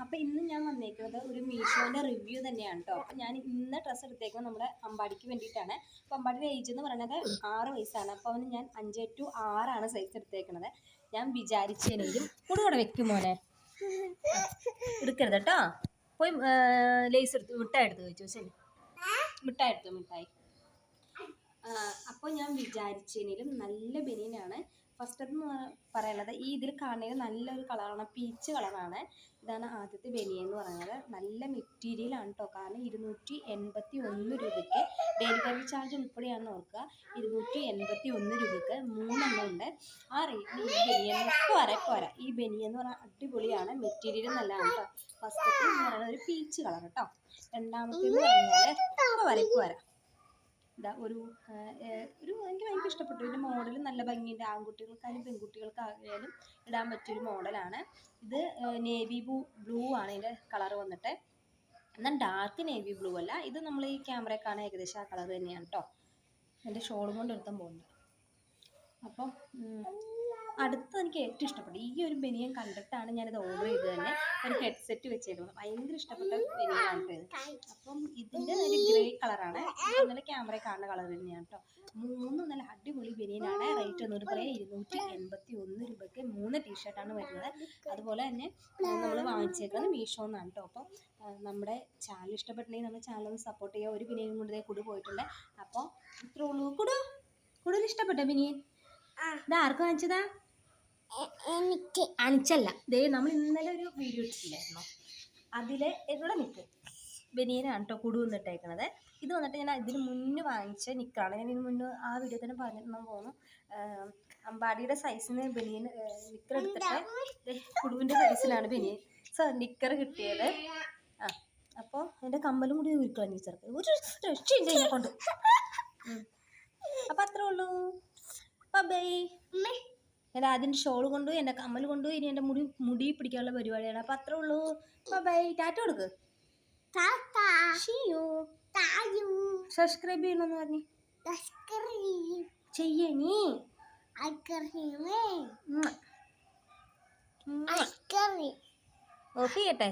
അപ്പോൾ ഇന്ന് ഞാൻ വന്നേക്കുന്നത് ഒരു മീഷോൻ്റെ റിവ്യൂ തന്നെയാണ് കേട്ടോ. അപ്പോൾ ഞാൻ ഇന്ന് ഡ്രസ്സ് എടുത്തേക്കുന്നത് നമ്മുടെ അമ്പാടിക്ക് വേണ്ടിയിട്ടാണ്. അപ്പോൾ അമ്പാടിയുടെ ഏജ് എന്ന് പറയുന്നത് 6 വയസ്സാണ്. അപ്പോൾ അവന് ഞാൻ 5 to 6 സൈസ് എടുത്തേക്കുന്നത്. ഞാൻ വിചാരിച്ചതിനും കൂടെ വെക്കും മോനെ, എടുക്കരുത് കേട്ടോ. പോയി ലേസ് എടുത്ത് മിഠായി എടുത്ത് വെച്ചു. ശരി, മിഠായി എടുത്തു, മിഠായി. അപ്പോൾ ഞാൻ വിചാരിച്ചതിലും നല്ല ബനിയനാണ്. ഫസ്റ്റ് എന്ന് പറയുന്നത് ഈ ഇതിൽ കാണുന്നത് നല്ലൊരു കളറാണ്, പീച്ച് കളറാണ്. ഇതാണ് ആദ്യത്തെ ബനിയൻ എന്ന് പറയുന്നത്. നല്ല മെറ്റീരിയലാണ് കേട്ടോ. കാരണം 281 രൂപയ്ക്ക് ഡെലിവറി ചാർജ് ഉൾപ്പെടെയാണെന്ന് ഓർക്കുക. 281 രൂപയ്ക്ക് 3 എണ്ണം ഉണ്ട്. ആ റേറ്റിന് ഈ ബനിയൻ പോരാ. ഈ ബനിയൻ എന്ന് പറഞ്ഞാൽ അടിപൊളിയാണ്, മെറ്റീരിയൽ നല്ലതാണ് കേട്ടോ. ഫസ്റ്റത്തെ എന്ന് പറയുന്നത് ഒരു പീച്ച് കളർ കേട്ടോ. രണ്ടാമത്തെ എന്ന് പറഞ്ഞാൽ പോരാ. ഇതാ ഒരു എനിക്ക് ഭയങ്കര ഇഷ്ടപ്പെട്ടു. ഇതിൻ്റെ മോഡൽ നല്ല ഭംഗിയുണ്ട്. ആൺകുട്ടികൾക്കായാലും പെൺകുട്ടികൾക്കായാലും ഇടാൻ പറ്റിയൊരു മോഡലാണ്. ഇത് നേവി ബ്ലൂ ആണ് ഇതിൻ്റെ കളർ വന്നിട്ട്. എന്നാൽ ഡാർക്ക് നേവി ബ്ലൂ അല്ല. ഇത് നമ്മൾ ഈ ക്യാമറയിൽ കാണാൻ ഏകദേശം ആ കളർ തന്നെയാണ് കേട്ടോ. എൻ്റെ ഷോളും കൊണ്ട് എടുത്താൽ പോകുന്നുണ്ട്. അപ്പോൾ അടുത്ത് എനിക്ക് ഏറ്റവും ഇഷ്ടപ്പെട്ടു ഈ ഒരു ബനിയൻ കണ്ടിട്ടാണ് ഞാനിത് ഓർഡർ ചെയ്തത് തന്നെ. ഒരു ഹെഡ്സെറ്റ് വെച്ചേക്കുന്നത് ഭയങ്കര ഇഷ്ടപ്പെട്ട ബനിയനാണ് കേട്ടോ ഇത്. അപ്പം ഇതിൻ്റെ ഒരു ഗ്രേ കളറാണ്. ഇന്നലെ ക്യാമറയിൽ കാണുന്ന കളർ തന്നെയാണ് കേട്ടോ. 3 നല്ല അടിപൊളി ബനിയനാണ്. റേറ്റ് ഒന്നും പറയാം, 281 രൂപയ്ക്ക് 3 ടീഷർട്ടാണ് വരുന്നത്. അതുപോലെ തന്നെ നമ്മൾ വാങ്ങിച്ചേക്കുന്നത് മീഷോ എന്നാണ് കേട്ടോ. അപ്പം നമ്മുടെ ചാനൽ ഇഷ്ടപ്പെട്ടിട്ടുണ്ടെങ്കിൽ നമ്മുടെ ചാനൽ ഒന്ന് സപ്പോർട്ട് ചെയ്യുക. ഒരു ബനിയനും കൊണ്ട് ഇതേ കുടു പോയിട്ടുണ്ട്. അപ്പോൾ ഇത്രേ ഉള്ളൂ. കൂടുതൽ ഇഷ്ടപ്പെട്ട ബനിയൻ ഇത് ആർക്ക് വാങ്ങിച്ചതാ? അനിച്ചല്ല. നമ്മൾ ഇന്നലെ ഒരു വീഡിയോ ഇട്ടിട്ടില്ലായിരുന്നോ, അതിൽ ഇവിടെ നിൽക്ക് ബനിയനാണ് കേട്ടോ കുടു വന്നിട്ടേക്കണത്. ഇത് വന്നിട്ട് ഞാൻ ഇതിന് മുന്നേ വാങ്ങിച്ച നിക്കാണ്. ഞാൻ ഇതിന് മുന്നേ ആ വീഡിയോ തന്നെ പറഞ്ഞിട്ടുണ്ടെന്ന് തോന്നുന്നു. അമ്പാടിയുടെ സൈസിന് ബനിയൻ നിക്കർ എടുത്തിട്ട് കുടുവിൻ്റെ സൈസിലാണ് ബനിയൻ നിക്കർ കിട്ടിയത്. അപ്പോൾ എൻ്റെ കമ്മലും കൂടി ഉരുക്കളഞ്ഞു ചേർത്ത് ഒരു രക്ഷയില്ല ഇതിനെ കൊണ്ട്. അപ്പം അത്രേ ഉള്ളൂ. ബൈ. ഞാൻ ആദ്യം ഷോൾ കൊണ്ടു, എൻ്റെ കമ്മൽ കൊണ്ടു, ഇനി എൻ്റെ മുടി പിടിക്കാനുള്ള പരിപാടിയാണ്. അപ്പം അത്രേ ഉള്ളൂ. ബൈ. ടാറ്റ കൊടുക്ക്. സബ്സ്ക്രൈബ് ചെയ്യണമെന്ന് പറഞ്ഞു ചെയ്യണീ. ഓക്കെ ചെയ്യട്ടെ.